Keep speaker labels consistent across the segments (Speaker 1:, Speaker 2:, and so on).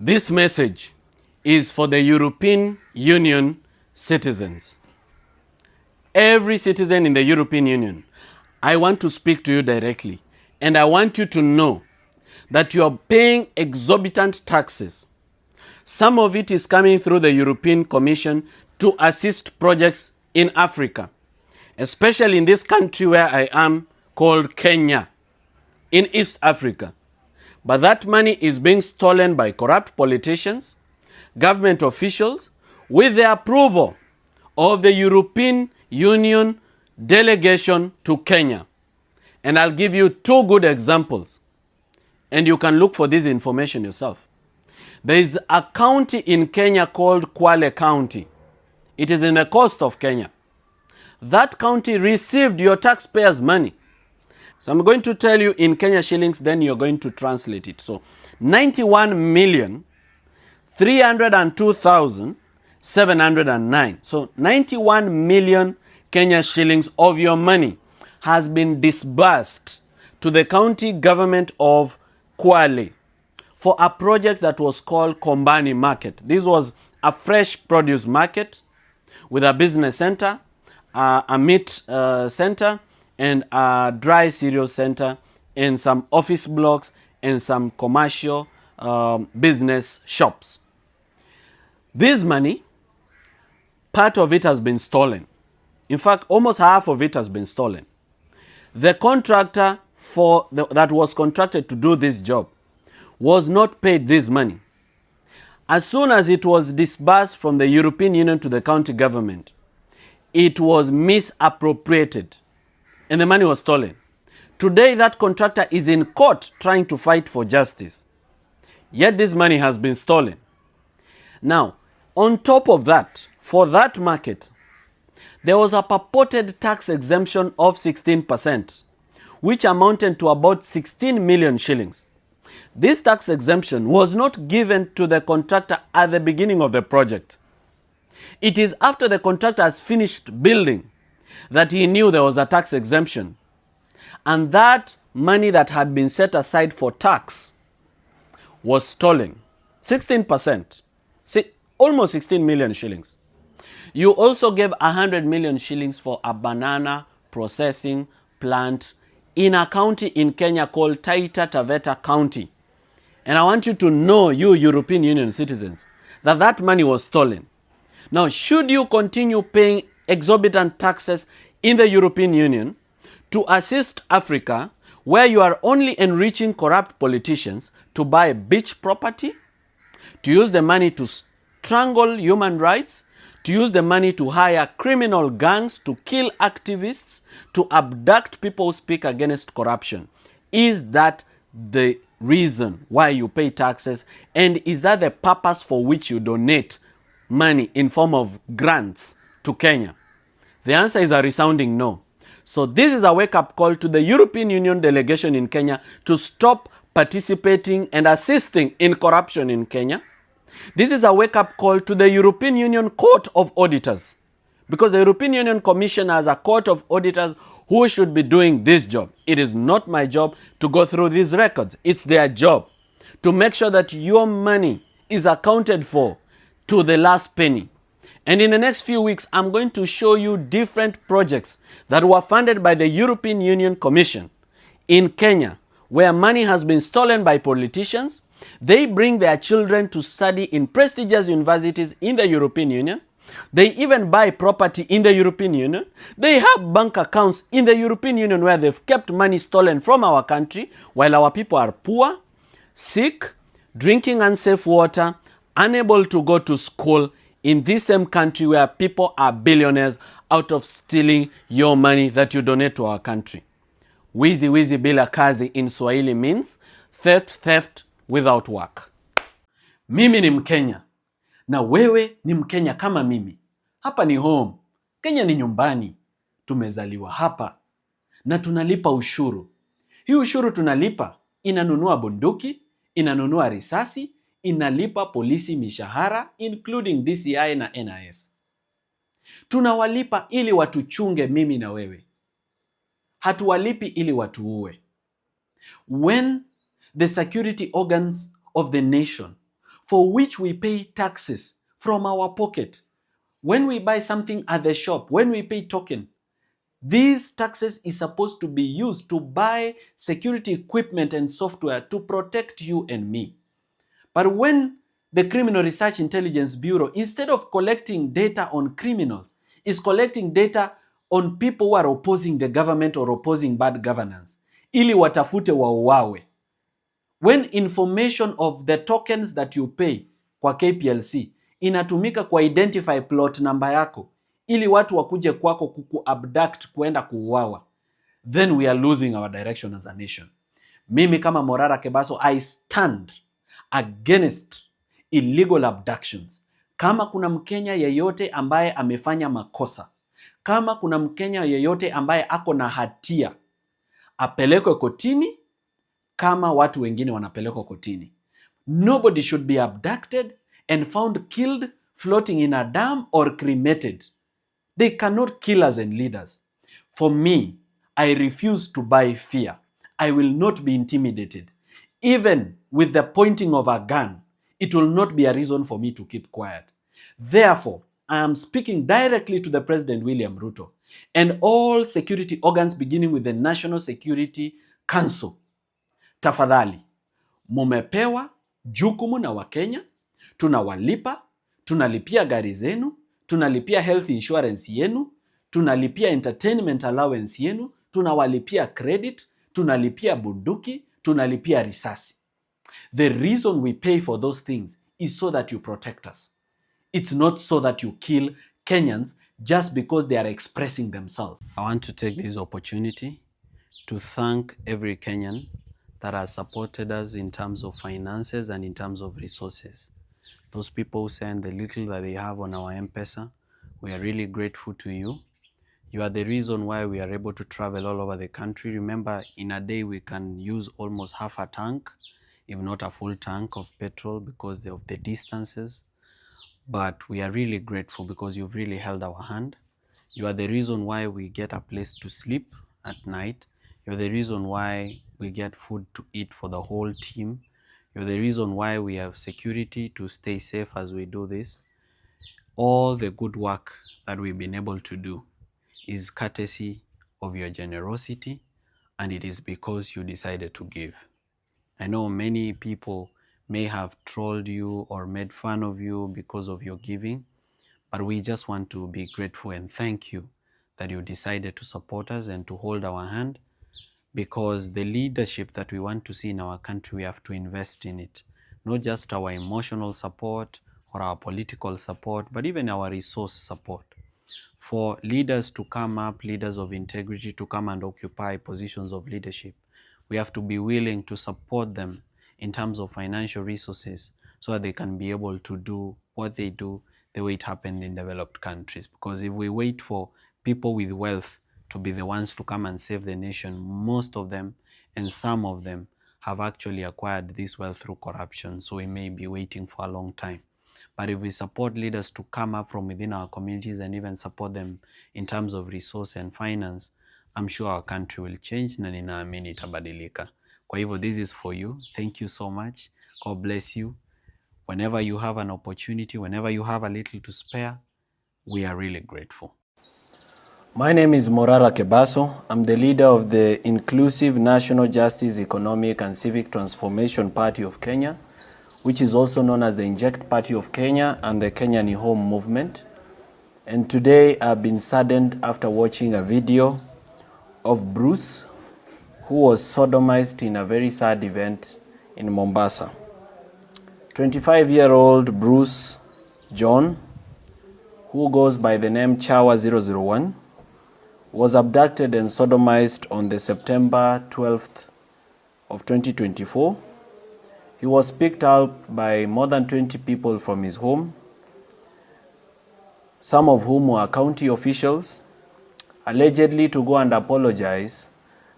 Speaker 1: This message is for the European Union citizens. Every citizen in the European Union, I want to speak to you directly, and I want you to know that you are paying exorbitant taxes. Some of it is coming through the European Commission to assist projects in Africa, especially in this country where I am called Kenya, in East Africa. But that money is being stolen by corrupt politicians, government officials, with the approval of the European Union delegation to Kenya. And I'll give you two good examples. And you can look for this information yourself. There is a county in Kenya called Kwale County. It is in the coast of Kenya. That county received your taxpayers' money. So I'm going to tell you in Kenya shillings, then you're going to translate it. So 91,302,709. So 91 million Kenya shillings of your money has been disbursed to the county government of Kwale for a project that was called Kombani Market. This was a fresh produce market with a business center, a meat center, and a dry cereal center, and some office blocks, and some commercial business shops. This money, part of it has been stolen. In fact, almost half of it has been stolen. The contractor that was contracted to do this job was not paid this money. As soon as it was disbursed from the European Union to the county government, it was misappropriated and the money was stolen. Today, that contractor is in court trying to fight for justice. Yet this money has been stolen. Now, on top of that, for that market, there was a purported tax exemption of 16%, which amounted to about 16 million shillings. This tax exemption was not given to the contractor at the beginning of the project. It is after the contractor has finished building that he knew there was a tax exemption. And that money that had been set aside for tax was stolen. 16%, almost 16 million shillings. You also gave 100 million shillings for a banana processing plant in a county in Kenya called Taita Taveta County. And I want you to know, you European Union citizens, that that money was stolen. Now, should you continue paying exorbitant taxes in the European Union to assist Africa, where you are only enriching corrupt politicians to buy beach property, to use the money to strangle human rights, to use the money to hire criminal gangs to kill activists, to abduct people who speak against corruption? Is that the reason why you pay taxes? And is that the purpose for which you donate money in form of grants to Kenya? The answer is a resounding no. So this is a wake-up call to the European Union delegation in Kenya to stop participating and assisting in corruption in Kenya. This is a wake-up call to the European Union Court of Auditors, because the European Union Commission has a court of auditors who should be doing this job. It is not my job to go through these records. It's their job to make sure that your money is accounted for to the last penny. And in the next few weeks, I'm going to show you different projects that were funded by the European Union Commission in Kenya, where money has been stolen by politicians. They bring their children to study in prestigious universities in the European Union. They even buy property in the European Union. They have bank accounts in the European Union where they've kept money stolen from our country while our people are poor, sick, drinking unsafe water, unable to go to school, in this same country where people are billionaires out of stealing your money that you donate to our country. Wizi, bila, kazi in Swahili means theft without work. Mimi ni Mkenya na wewe ni Mkenya kama mimi. Hapa ni home. Kenya ni nyumbani. Tumezaliwa hapa na tunalipa ushuru. Hii ushuru tunalipa inanunua bunduki, inanunua risasi, inalipa polisi mishahara including DCI na NIS. Tunawalipa ili watuchunge mimi na wewe. Hatuwalipi ili watuue. When the security organs of the nation for which we pay taxes from our pocket. When we buy something at the shop, when we pay token, these taxes is supposed to be used to buy security equipment and software to protect you and me. But when the Criminal Research Intelligence Bureau, instead of collecting data on criminals, is collecting data on people who are opposing the government or opposing bad governance, ili watafute wauawe. When information of the tokens that you pay kwa KPLC inatumika kwa identify plot number yako, ili watu wakuje kwako kuku-abduct kuenda kuuawa, then we are losing our direction as a nation. Mimi kama Morara Kebaso, I stand against illegal abductions. Kama kuna Mkenya yeyote ambaye amefanya makosa, kama kuna Mkenya yeyote ambaye ako na hatia, apelekwe kotini kama watu wengine wanapelekwa kotini. Nobody should be abducted and found killed, floating in a dam or cremated. They cannot kill us and lead us. For me, I refuse to buy fear. I will not be intimidated. Even with the pointing of a gun, it will not be a reason for me to keep quiet. Therefore, I am speaking directly to the President William Ruto and all security organs beginning with the National Security Council. Tafadhali, mumepewa jukumu na Wakenya, tunawalipa, tunalipia gari zenu, tunalipia health insurance yenu, tunalipia entertainment allowance yenu, tunawalipia credit, tunalipia bunduki, tunalipia risasi. The reason we pay for those things is so that you protect us. It's not so that you kill Kenyans just because they are expressing themselves. I want to take this opportunity to thank every Kenyan that has supported us in terms of finances and in terms of resources. Those people who send the little that they have on our M-Pesa, we are really grateful to you. You are the reason why we are able to travel all over the country. Remember, in a day we can use almost half a tank, if not a full tank of petrol because of the distances. But we are really grateful because you've really held our hand. You are the reason why we get a place to sleep at night. You're the reason why we get food to eat for the whole team. You're the reason why we have security to stay safe as we do this. All the good work that we've been able to do is courtesy of your generosity, and it is because you decided to give. I know many people may have trolled you or made fun of you because of your giving, but we just want to be grateful and thank you that you decided to support us and to hold our hand, because the leadership that we want to see in our country, we have to invest in it. Not just our emotional support or our political support, but even our resource support. For leaders to come up, leaders of integrity to come and occupy positions of leadership, we have to be willing to support them in terms of financial resources so that they can be able to do what they do the way it happened in developed countries. Because if we wait for people with wealth to be the ones to come and save the nation, most of them and some of them have actually acquired this wealth through corruption, so we may be waiting for a long time. But if we support leaders to come up from within our communities and even support them in terms of resource and finance, I'm sure our country will change na ninaamini itabadilika. Kwa hivyo, this is for you. Thank you so much. God bless you. Whenever you have an opportunity, whenever you have a little to spare, we are really grateful. My name is Morara Kebaso. I'm the leader of the Inclusive National Justice, Economic and Civic Transformation Party of Kenya, which is also known as the Inject Party of Kenya and the Kenya Ni Home movement. And today I've been saddened after watching a video of Bruce, who was sodomized in a very sad event in Mombasa. 25-year-old Bruce John, who goes by the name Chawa 001, was abducted and sodomized on the September 12th of 2024. He was picked up by more than 20 people from his home, some of whom were county officials, allegedly to go and apologize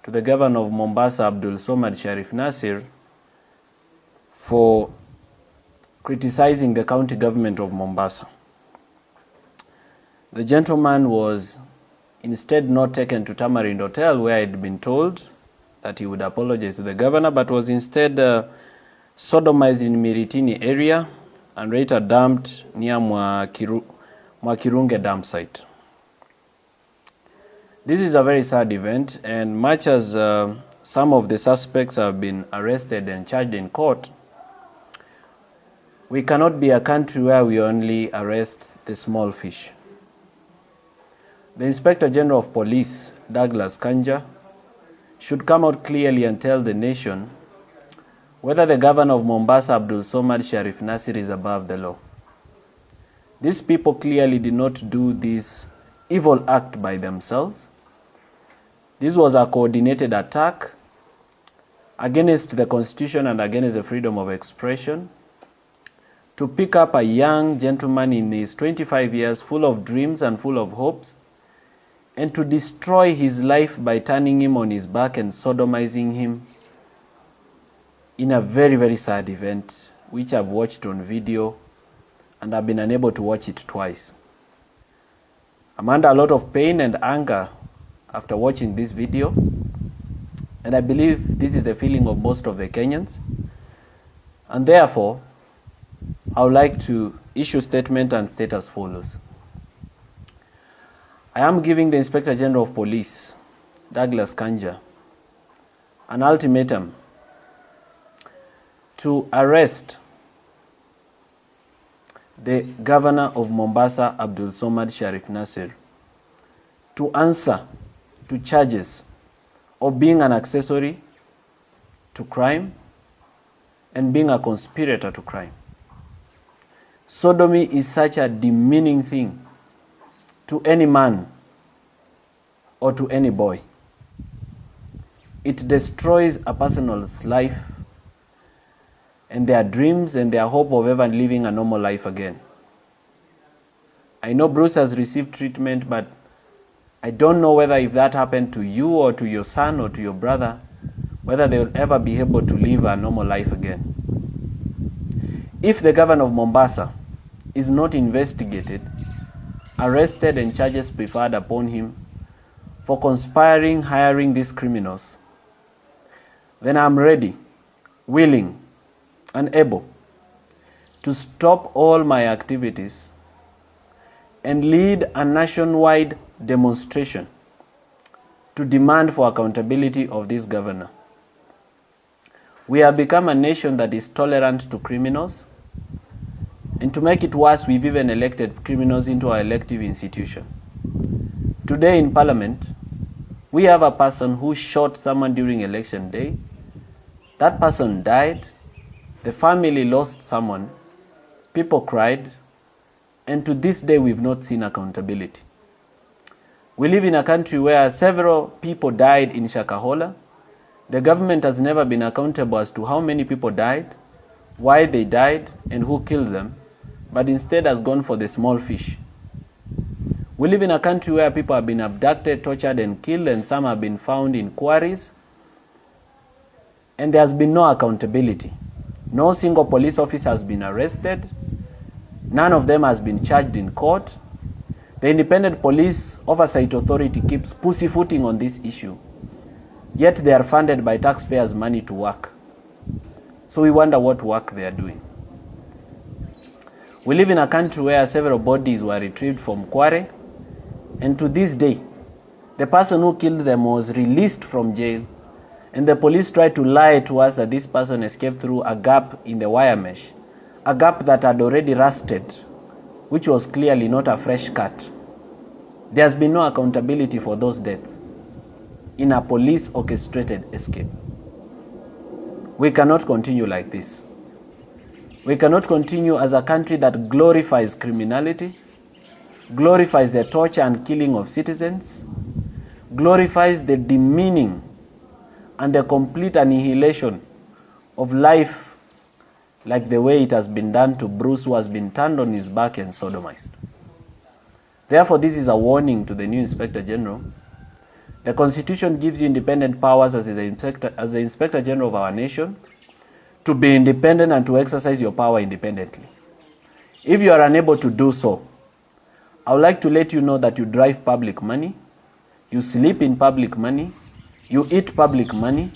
Speaker 1: to the governor of Mombasa, Abdul Somad Sharif Nasir, for criticizing the county government of Mombasa. The gentleman was instead not taken to Tamarind Hotel, where he had been told that he would apologize to the governor, but was instead sodomized in Miritini area and later dumped near Mwakirunge dump site. This is a very sad event, and much as some of the suspects have been arrested and charged in court, we cannot be a country where we only arrest the small fish. The Inspector General of Police, Douglas Kanja, should come out clearly and tell the nation whether the governor of Mombasa, Abdul Somad Sharif Nasir, is above the law. These people clearly did not do this evil act by themselves. This was a coordinated attack against the Constitution and against the freedom of expression, to pick up a young gentleman in his 25 years, full of dreams and full of hopes, and to destroy his life by turning him on his back and sodomizing him in a very, very sad event, which I've watched on video, and I've been unable to watch it twice. I'm under a lot of pain and anger after watching this video, and I believe this is the feeling of most of the Kenyans, and therefore, I would like to issue a statement and state as follows. I am giving the Inspector General of Police, Douglas Kanja, an ultimatum to arrest the governor of Mombasa, Abdul Somad Sharif Nasir, to answer to charges of being an accessory to crime and being a conspirator to crime. Sodomy is such a demeaning thing to any man or to any boy. It destroys a person's life and their dreams and their hope of ever living a normal life again. I know Bruce has received treatment, but I don't know whether if that happened to you or to your son or to your brother, whether they will ever be able to live a normal life again. If the governor of Mombasa is not investigated, arrested, and charges preferred upon him for conspiring, hiring these criminals, then I'm ready, willing, and able to stop all my activities and lead a nationwide demonstration to demand for accountability of this governor. We have become a nation that is tolerant to criminals, and to make it worse, we've even elected criminals into our elective institution. Today in Parliament, we have a person who shot someone during election day. That person died. The family lost someone. People cried. And to this day, we've not seen accountability. We live in a country where several people died in Shakahola. The government has never been accountable as to how many people died, why they died, and who killed them, but instead has gone for the small fish. We live in a country where people have been abducted, tortured, and killed, and some have been found in quarries, and there has been no accountability. No single police officer has been arrested. None of them has been charged in court. The Independent Police Oversight Authority keeps pussyfooting on this issue, yet they are funded by taxpayers' money to work. So we wonder what work they are doing. We live in a country where several bodies were retrieved from quarry, and to this day, the person who killed them was released from jail, and the police tried to lie to us that this person escaped through a gap in the wire mesh, a gap that had already rusted, which was clearly not a fresh cut. There has been no accountability for those deaths in a police-orchestrated escape. We cannot continue like this. We cannot continue as a country that glorifies criminality, glorifies the torture and killing of citizens, glorifies the demeaning and the complete annihilation of life, like the way it has been done to Bruce, who has been turned on his back and sodomized. Therefore, this is a warning to the new Inspector General. The Constitution gives you independent powers as the Inspector General of our nation, to be independent and to exercise your power independently. If you are unable to do so, I would like to let you know that you drive public money, you sleep in public money, you eat public money,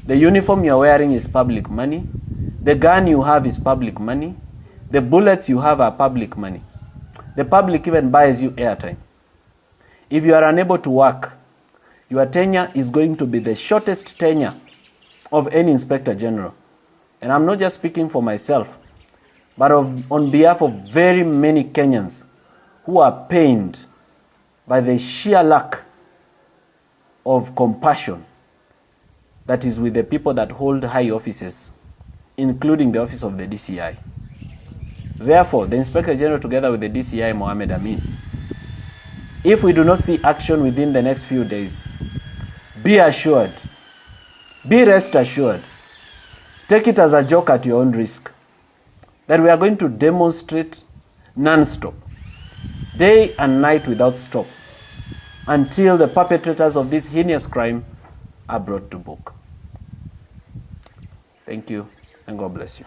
Speaker 1: the uniform you're wearing is public money, the gun you have is public money, The bullets you have are public money. The public even buys you airtime. If you are unable to work, your tenure is going to be the shortest tenure of any Inspector General. And I'm not just speaking for myself, but on behalf of very many Kenyans who are pained by the sheer lack of compassion that is with the people that hold high offices, including the office of the DCI. Therefore, the Inspector General, together with the DCI, Mohamed Amin, if we do not see action within the next few days, be assured, be rest assured, take it as a joke at your own risk, that we are going to demonstrate non-stop, day and night without stop, until the perpetrators of this heinous crime are brought to book. Thank you, and God bless you.